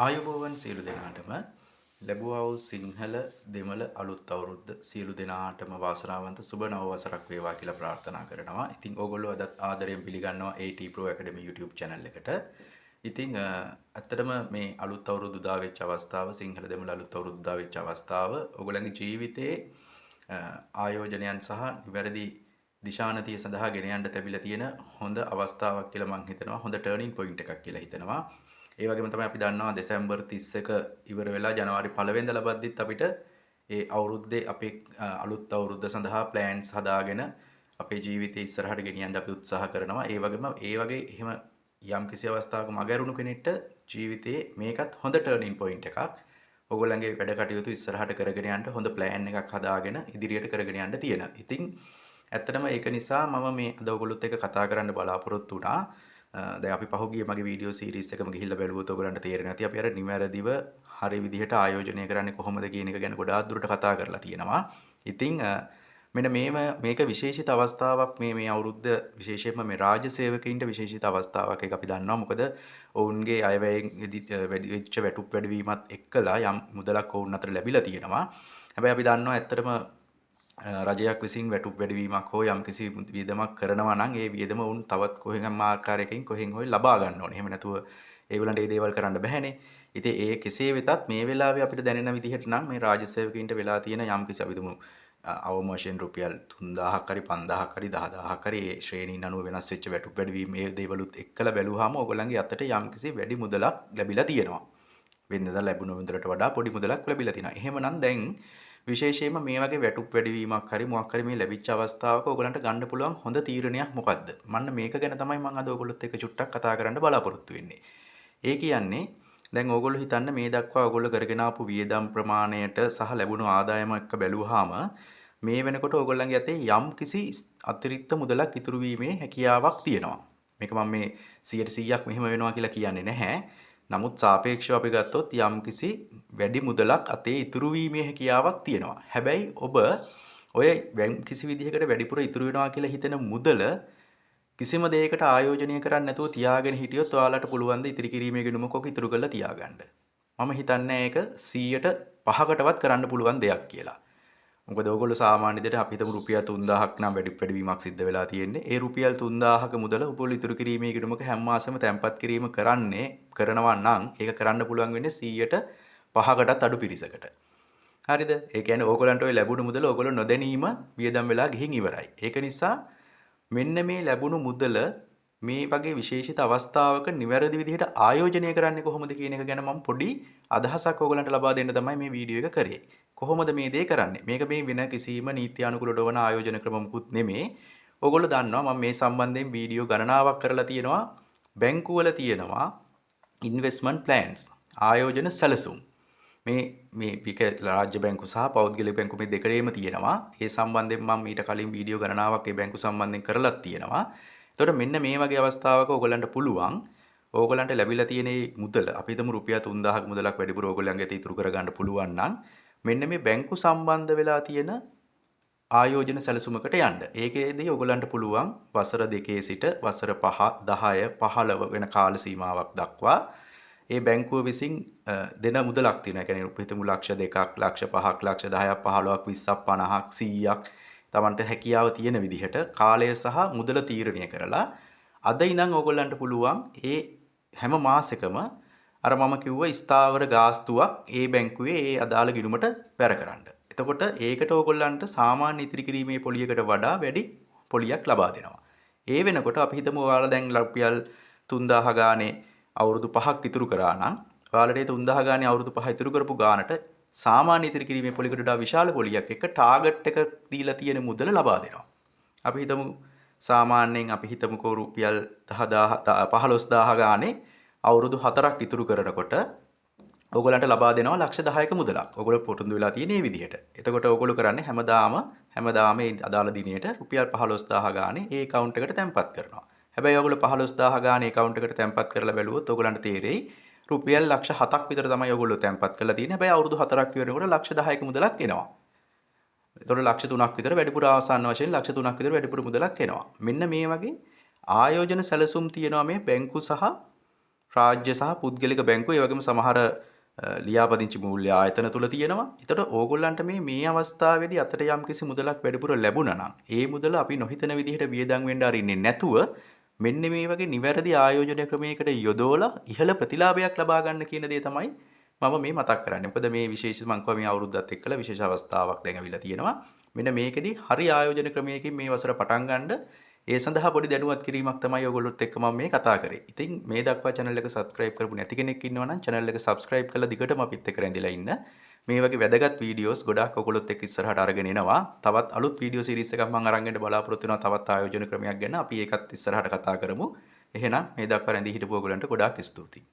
ආයුබෝවන් සියලු දෙනාටම ලැබුවා වූ සිංහල දෙමළ අලුත් අවුරුද්ද සියලු දෙනාටම වාසනාවන්ත සුබ නව වසරක් වේවා කියලා ප්‍රාර්ථනා කරනවා. ඉතින් ඕගොල්ලෝ අදත් ආදරයෙන් පිළිගන්නවා AT Pro Academy YouTube channel එකට. ඉතින් ඇත්තටම මේ අලුත් අවුරුදු උදා වෙච්ච අවස්ථාව සිංහල දෙමළ අලුත් අවුරුදු උදා වෙච්ච අවස්ථාව ඔයගොල්ලන්ගේ ජීවිතයේ ආයෝජනයන් සහ නිවැරදි දිශානතිය සඳහා ගෙන යන්න ලැබිලා තියෙන හොඳ අවස්ථාවක් කියලා මම හිතනවා. හොඳ ටර්නින් පොයින්ට් එකක් කියලා හිතනවා. ඒ වගේම තමයි අපි දන්නවා දෙසැම්බර් 31 ඉවර වෙලා ජනවාරි 1 වෙනිදා ලබද්දිත් අපිට ඒ අවුරුද්දේ අපේ අලුත් අවුරුද්ද සඳහා ප්ලෑන්ස් හදාගෙන අපේ ජීවිතය ඉස්සරහට ගෙනියන්න අපි උත්සාහ කරනවා. ඒ වගේම ඒ වගේ එහෙම යම් කිසි අවස්ථාවක මගහැරුණු කෙනෙක්ට ජීවිතේ මේකත් හොඳ ටර්නින් පොයින්ට් එකක්. ඔයගොල්ලන්ගේ වැඩ කටයුතු ඉස්සරහට කරගෙන යන්න හොඳ ප්ලෑන් එකක් හදාගෙන ඉදිරියට කරගෙන යන්න තියෙන. ඉතින් ඇත්තටම ඒක නිසා මම මේ අද ඔයගොල්ලොත් එක්ක කතා කරන්න බලාපොරොත්තු වුණා. දැන් අපි පහුගිය මගේ වීඩියෝ සීරීස් එකම ගිහිල්ලා බැලුවොත් ඔයගලන්ට තේරෙන්නේ නැති අපි අර නිවැරදිව හරි විදිහට ආයෝජනය කරන්නේ කොහොමද කියන එක ගැන ගොඩාක් දුරට කතා කරලා තියෙනවා. ඉතින් මෙන්න මේක විශේෂිත අවස්ථාවක් මේ අවුරුද්ද විශේෂයෙන්ම මේ රාජ්‍ය සේවකයින්ට විශේෂිත අවස්ථාවක් ඒක අපි දන්නවා. මොකද ඔවුන්ගේ අයවැයෙන් වැඩි වෙච්ච වැටුප් වැඩිවීමත් එක්කලා යම් මුදලක් ඔවුන් අතර ලැබිලා තියෙනවා. හැබැයි අපි දන්නවා ඇත්තටම රජයක් විසින් වැටුප් වැඩිවීමක් හෝ යම්කිසි වියදමක් කරනවා නම් ඒ වියදම උන් තවත් කොහෙන් ආකාරයකින් කොහෙන් හොය ලබා ගන්න ඕනේ. එහෙම නැතුව ඒගොල්ලන්ට මේ දේවල් කරන්න බැහැනේ. ඉතින් ඒ කෙසේ වෙතත් මේ වෙලාවේ අපිට දැනෙන විදිහට නම් මේ රාජ්‍ය සේවකයින්ට වෙලා තියෙන යම්කිසි අපි දුමු අවම වශයෙන් රුපියල් 3000ක් හරි 5000ක් හරි 10000ක් හරි ඒ ශ්‍රේණීන් අනුව වෙනස් වෙච්ච වැටුප් වැඩිවීම මේ දේවලුත් එක්කලා බැලුවාම ඕගොල්ලන්ගේ අතට යම්කිසි වැඩි මුදලක් ලැබිලා තියෙනවා. වෙනදා ලැබුණ මුදලට වඩා පොඩි මුදලක් ලැබිලා තියෙනවා. එහෙමනම් දැන් විශේෂයෙන්ම මේ වගේ වැටුප් වැඩිවීමක් හරි මොකක් හරි මේ ලැබිච්ච අවස්ථාවක ඔයගලන්ට ගන්න පුළුවන් හොඳ තීරණයක් මොකද්ද? මන්න මේක ගැන තමයි මම අද ඔයගොල්ලොත් එක්ක චුට්ටක් කතා කරන්න බලාපොරොත්තු වෙන්නේ. ඒ කියන්නේ දැන් ඔයගොල්ලෝ හිතන්න මේ දක්වා ඔයගොල්ලෝ කරගෙන ආපු වියදම් ප්‍රමාණයට සහ ලැබුණු ආදායම එක්ක බැලුවාම මේ වෙනකොට ඔයගොල්ලන්ගේ අතේ යම් කිසි අතිරික්ත මුදලක් ඉතුරු වීමේ හැකියාවක් තියෙනවා. මේක මම මේ 100%ක් මෙහෙම වෙනවා කියලා කියන්නේ නැහැ. නමුත් සාපේක්ෂව අපි ගත්තොත් යම්කිසි වැඩි මුදලක් අතේ ඉතුරු වීමේ හැකියාවක් තියෙනවා. හැබැයි ඔබ ඔය කිසි විදිහකට වැඩිපුර ඉතුරු වෙනවා කියලා හිතෙන මුදල කිසිම දෙයකට ආයෝජනය කරන්නේ නැතුව තියාගෙන හිටියොත් ඔයාලට පුළුවන් ද ඉතිරි කිරීමේ ගුණමක් ඔක ඉතුරු කරලා තියාගන්න. මම හිතන්නේ ඒක 100%කටවත් කරන්න පුළුවන් දෙයක් කියලා. මොකද ඔයගොල්ලෝ සාමාන්‍ය විදිහට අපි හිතමු රුපියල් 3000ක් නම් වැඩිවීමක් සිද්ධ වෙලා තියෙන්නේ. ඒ රුපියල් 3000ක මුදල ඔයගොල්ලෝ ඉතුරු කිරීමේ ගිණුමක හැම මාසෙම තැන්පත් කිරීම කරනවා නම් ඒක කරන්න පුළුවන් වෙන්නේ 100%කටත් අඩු පිරිසකට. හරිද? ඒ කියන්නේ ඕගොල්ලන්ට ওই ලැබුණු මුදල ඕගොල්ලෝ නොදැනීම වියදම් වෙලා ගිහින් ඉවරයි. ඒක නිසා මෙන්න මේ ලැබුණු මුදල මේ වගේ විශේෂිත අවස්ථාවක නිවැරදි විදිහට ආයෝජනය කරන්නේ කොහොමද කියන එක ගැන මම පොඩි අදහසක් ඕගලන්ට ලබා දෙන්න තමයි මේ වීඩියෝ එක කරේ. කොහොමද මේ දේ කරන්නේ? මේක මේ වෙන කිසිම නීති අනුකූල ඩොවන ආයෝජන ක්‍රම මුකුත් නෙමේ. ඕගොල්ලෝ දන්නවා මම මේ සම්බන්ධයෙන් වීඩියෝ ගණනාවක් කරලා තියෙනවා. බැංකුවල තියෙනවා ඉන්වෙස්ට්මන්ට් ප්ලෑන්ස් ආයෝජන සැලසුම්. මේ වික රාජ්‍ය බැංකු සහ පෞද්ගලික බැංකු මේ දෙකේම තියෙනවා. ඒ සම්බන්ධයෙන් මම ඊට කලින් වීඩියෝ ගණනාවක් ඒ බැංකු සම්බන්ධයෙන් කරලා තියෙනවා. එතකොට මෙන්න මේ වගේ අවස්ථාවක ඕගලන්ට පුළුවන් ඕගලන්ට ලැබිලා තියෙන මුදල අපි හිතමු රුපියල් 3000ක මුදලක් වැඩිපුර ඕගලන්ගේ අතේ ඉතුරු කරගන්න පුළුවන් නම් මෙන්න මේ බැංකු සම්බන්ධ වෙලා තියෙන ආයෝජන සැලසුමකට යන්න. ඒකේදී ඕගලන්ට පුළුවන් වසර 2 සිට වසර 5, 10, 15 වෙන කාල සීමාවක් දක්වා ඒ බැංකුව විසින් දෙන මුදලක් තියෙනවා. ඒ කියන්නේ රුපියල් හිතමු ලක්ෂ 2ක්, ලක්ෂ 5ක්, ලක්ෂ 10ක්, 15ක්, 20ක්, 50ක්, 100ක් තමන්ට හැකියාව තියෙන විදිහට කාලය සහ මුදල තීරණය කරලා අද ඉඳන් ඕගොල්ලන්ට පුළුවන් ඒ හැම මාසෙකම අර මම කිව්ව ස්ථාවර ගාස්තුවක් ඒ බැංකුවේ ඒ අදාළ ගිණුමට පැර කරන්න. එතකොට ඒකට ඕගොල්ලන්ට සාමාන්‍ය ඉතිරි කිරීමේ පොලියකට වඩා වැඩි පොලියක් ලබා දෙනවා. ඒ වෙනකොට අපි හිතමු ඔයාලා දැන් රුපියල් 3000 ගානේ අවුරුදු 5ක් ඉතුරු කරා නම් ඔයාලට ඒ 3000 ගානේ අවුරුදු 5 ඉතුරු කරපු ගානට සාමාන්‍ය ඉතිරි කිරීමේ පොලියකට වඩා විශාල පොලියක් එක්ක ටාගට් එක දීලා තියෙන මුදල ලබා දෙනවා. අපි හිතමු සාමාන්‍යයෙන් අපි හිතමුකෝ රුපියල් 15000 ගානේ අවුරුදු 4ක් ඉතුරු කරනකොට ඕගොල්ලන්ට ලබා දෙනවා ලක්ෂ 10ක මුදලක්. ඕගොල්ලෝ පොටුන්දු වෙලා තියෙන මේ විදිහට. එතකොට ඕගොල්ලෝ කරන්නේ හැමදාම මේ අදාළ දිනේට රුපියල් 15000 ගානේ ඒ account එකට තැන්පත් කරනවා. හැබැයි ඕගොල්ලෝ 15000 ගානේ account එකට තැන්පත් කරලා බැලුවොත් ඕගොල්ලන්ට තේරෙයි රුපියල් ලක්ෂ 7ක් විතර තමයි ඔයගොල්ලෝ තැන්පත් කරලා තියෙන්නේ. හැබැයි අවුරුදු 4ක් ඉවරනකොට ලක්ෂ 10ක මුදලක් එනවා. එතකොට ලක්ෂ 3ක් විතර වැඩිපුර ආසන්න වශයෙන් ලක්ෂ 3ක් විතර වැඩිපුර මුදලක් එනවා. මෙන්න මේ වගේ ආයෝජන සැලසුම් තියෙනවා මේ බැංකු සහ රාජ්‍ය සහ පුද්ගලික බැංකු ඒ වගේම සමහර ලියාපදිංචි මූල්‍ය ආයතන තුල තියෙනවා. ඒතකොට ඕගොල්ලන්ට මේ අවස්ථාවේදී අතට යම්කිසි මුදලක් වැඩිපුර ලැබුණා නම් ඒ මුදල අපි නොහිතන විදිහට වියදම් වෙන්න අරින්නේ නැතුව මෙන්න මේ වගේ නිවැරදි ආයෝජන ක්‍රමයකට යොදවලා ඉහළ ප්‍රතිලාභයක් ලබා ගන්න කියන දේ තමයි මම මේ මතක් කරන්නේ. මොකද මේ විශේෂ මං කිව්වා මේ අවුරුද්දත් එක්කලා විශේෂ අවස්ථාවක් දැන් ඇවිල්ලා තියෙනවා. මෙන්න මේකෙදි හරි ආයෝජන ක්‍රමයකින් මේ වසර පටන් ගන්න ඒ සඳහා පොඩි දැනුවත් කිරීමක් තමයි ඔයගොල්ලොත් එක්ක මම මේ කතා කරේ. ඉතින් මේ දක්වා channel එක subscribe කරපු නැති කෙනෙක් ඉන්නවා නම් channel එක subscribe කරලා දිගටම අපිත් එක්ක රැඳිලා ඉන්න. මේ වගේ වැදගත් වීඩියෝස් ගොඩාක් ඔයගොල්ලොත් එක්ක ඉස්සරහට අරගෙන එනවා. තවත් අලුත් වීඩියෝ series එකක් මම අරන් එන්න බලාපොරොත්තු වෙනවා. තවත් ආයෝජන ක්‍රමයක් ගැන අපි ඒකත් ඉස්සරහට කතා කරමු. එහෙනම් මේ දක්වා රැඳී හිටපු ඔයගොල්ලන්ට ගොඩාක් ස්තුතියි.